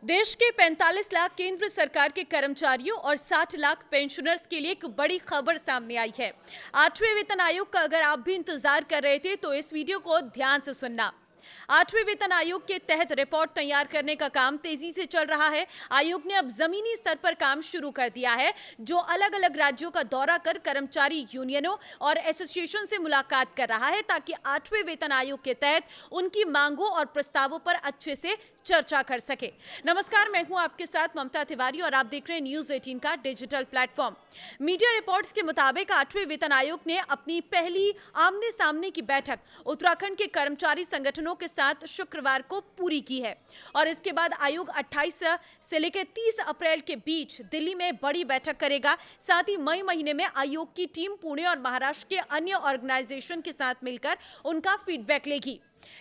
देश के 45 लाख केंद्र सरकार के कर्मचारियों और 60 लाख पेंशनर्स के लिए एक बड़ी खबर सामने आई है। 8वें वेतन आयोग का अगर आप भी इंतजार कर रहे थे तो इस वीडियो को ध्यान से सुनना। 8वें वेतन आयोग के तहत रिपोर्ट तैयार करने का काम तेजी से चल रहा है। आयोग ने अब जमीनी स्तर पर काम शुरू कर दिया है, जो अलग अलग राज्यों का दौरा कर कर्मचारी यूनियनों और एसोसिएशन से मुलाकात कर रहा है, ताकि 8वें वेतन आयोग के तहत उनकी मांगों और प्रस्तावों पर अच्छे से चर्चा कर सके। नमस्कार, मैं हूं आपके साथ ममता तिवारी और आप देख रहे हैं न्यूज 18 का डिजिटल प्लेटफॉर्म। मीडिया रिपोर्ट्स के मुताबिक 8वें वेतन आयोग ने अपनी पहली आमने सामने की बैठक उत्तराखंड के कर्मचारी संगठनों के साथ शुक्रवार को पूरी की है और इसके बाद आयोग 28 से लेकर 30 अप्रैल के बीच दिल्ली में बड़ी बैठक करेगा। साथ ही मई महीने में आयोग की टीम पुणे और महाराष्ट्र के अन्य ऑर्गेनाइजेशन के साथ मिलकर उनका फीडबैक लेगी।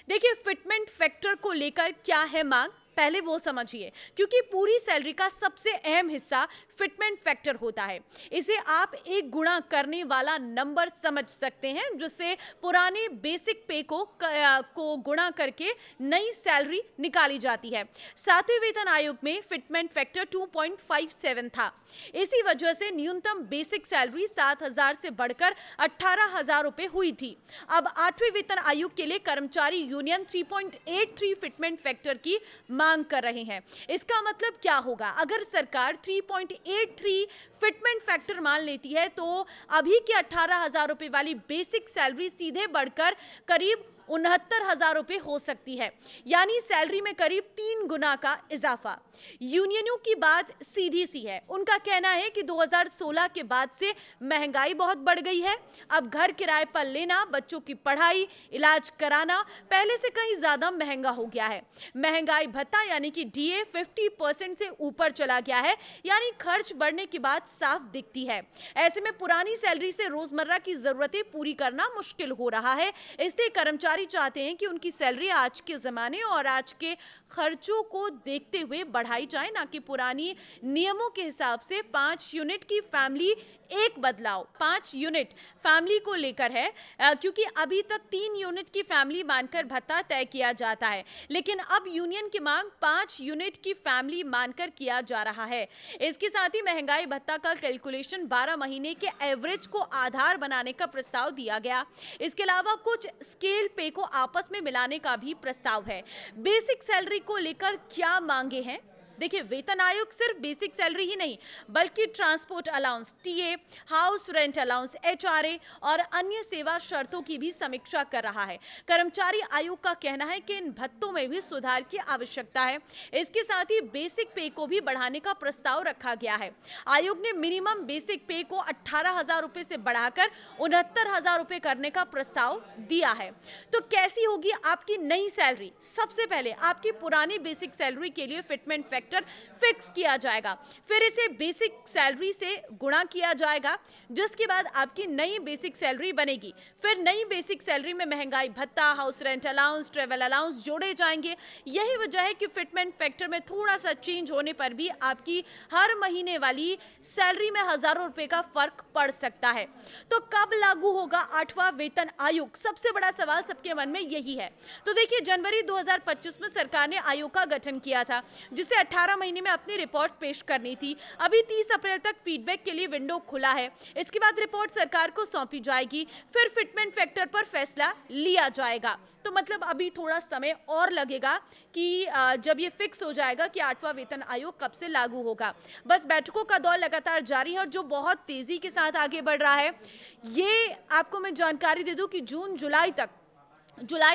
देखिए, फिटमेंट फैक्टर को लेकर क्या है मांग, पहले वो समझिए, क्योंकि पूरी सैलरी का सबसे अहम हिस्सा फिटमेंट फैक्टर होता है। इसे आप एक गुणा करने वाला नंबर समझ सकते हैं, जिससे पुराने बेसिक पे को गुणा करके नई सैलरी निकाली जाती है। 7वें वेतन आयोग में फिटमेंट फैक्टर 2.57 था। इसी वजह से न्यूनतम बेसिक सैलरी 7,000 से बढ़कर 18,000 रुपए हुई थी। अब 8वें वेतन आयोग के लिए कर्मचारी यूनियन 3.83 फिटमेंट फैक्टर की मांग कर रहे हैं। इसका मतलब क्या होगा? अगर सरकार 3.83 फिटमेंट फैक्टर मान लेती है तो अभी की 18,000 रुपए वाली बेसिक सैलरी सीधे बढ़कर करीब 69,000 रुपए हो सकती है, यानी सैलरी में करीब 3 गुना का इजाफा। यूनियनों की बात सीधी सी है। उनका कहना है कि 2016 के बाद से महंगाई बहुत बढ़ गई है। अब घर किराए पर लेना, बच्चों की पढ़ाई, इलाज कराना पहले से कहीं ज्यादा महंगा हो गया है। महंगाई भत्ता यानी कि डीए 50% से ऊपर चला गया है, यानी खर्च बढ़ने की बात साफ दिखती है। ऐसे में पुरानी सैलरी से रोजमर्रा की जरूरतें पूरी करना मुश्किल हो रहा है। इसलिए कर्मचारी चाहते हैं कि उनकी सैलरी आज के जमाने और आज के खर्चों को देखते हुए बढ़ाई जाए, ना कि पुरानी नियमों के हिसाब से। 5 यूनिट की फैमिली एक बदलाव 5 यूनिट फैमिली को लेकर है, क्योंकि अभी तक 3 यूनिट की फैमिली मानकर भत्ता तय किया जाता है, लेकिन अब यूनियन की मांग 5 यूनिट की फैमिली मानकर किया जा रहा है। इसके साथ ही महंगाई भत्ता का कैलकुलेशन 12 महीने के एवरेज को आधार बनाने का प्रस्ताव दिया गया। इसके अलावा कुछ स्केल पे को आपस में मिलाने का भी प्रस्ताव है। बेसिक सैलरी को लेकर क्या मांगे हैं? देखिए, वेतन आयोग सिर्फ बेसिक सैलरी ही नहीं, बल्कि transport allowance, TA, house rent allowance, HRA और अन्य सेवा शर्तों की भी समीक्षा कर रहा है। कर्मचारी आयोग का कहना है कि इन भत्तों में भी सुधार की आवश्यकता है। इसके साथ ही बेसिक पे को भी बढ़ाने का प्रस्ताव रखा गया है। आयोग ने मिनिमम बेसिक पे को 18,000 रुपए से बढ़ाकर 69,000 रुपए करने का प्रस्ताव दिया है। तो कैसी होगी आपकी नई सैलरी? सबसे पहले आपकी पुरानी बेसिक सैलरी के लिए फिटमेंट फैक्टर फिक्स किया जाएगा, फिर इसे बेसिक सैलरी से गुणा किया जाएगा, जिसके बाद आपकी नई बेसिक सैलरी बनेगी। फिर नई बेसिक सैलरी में महंगाई भत्ता, house rent allowance, travel allowance जोड़े जाएंगे। यही वजह है कि फिटमेंट फैक्टर में थोड़ा सा चेंज होने पर भी आपकी हर महीने वाली सैलरी में हजारों रुपए का फर्क पड़ सकता है। तो कब लागू होगा 8वां वेतन आयोग? सबसे बड़ा सवाल सबके मन में यही है। तो देखिए, जनवरी 2025 में सरकार ने आयोग का गठन किया था, जिसे 18 महीने में अपनी रिपोर्ट पेश करनी थी। अभी 30 अप्रैल तक फीडबैक के लिए विंडो खुला है। इसके बाद रिपोर्ट सरकार को सौंपी जाएगी, फिर फिटमेंट फैक्टर पर फैसला लिया जाएगा। तो मतलब अभी थोड़ा समय और लगेगा कि जब ये फिक्स हो जाएगा कि 8वां वेतन आयोग कब से लागू होगा। बस बैठकों का दौर लगातार जारी है और जो बहुत तेजी के साथ आगे बढ़ रहा है। ये आपको मैं जानकारी दे दूं कि जुलाई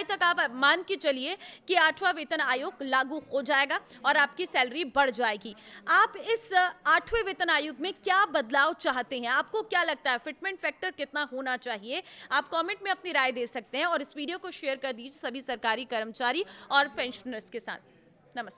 तक आप मान के चलिए कि 8वां वेतन आयोग लागू हो जाएगा और आपकी सैलरी बढ़ जाएगी। आप इस 8वें वेतन आयोग में क्या बदलाव चाहते हैं? आपको क्या लगता है फिटमेंट फैक्टर कितना होना चाहिए? आप कमेंट में अपनी राय दे सकते हैं और इस वीडियो को शेयर कर दीजिए सभी सरकारी कर्मचारी और पेंशनर्स के साथ। नमस्कार।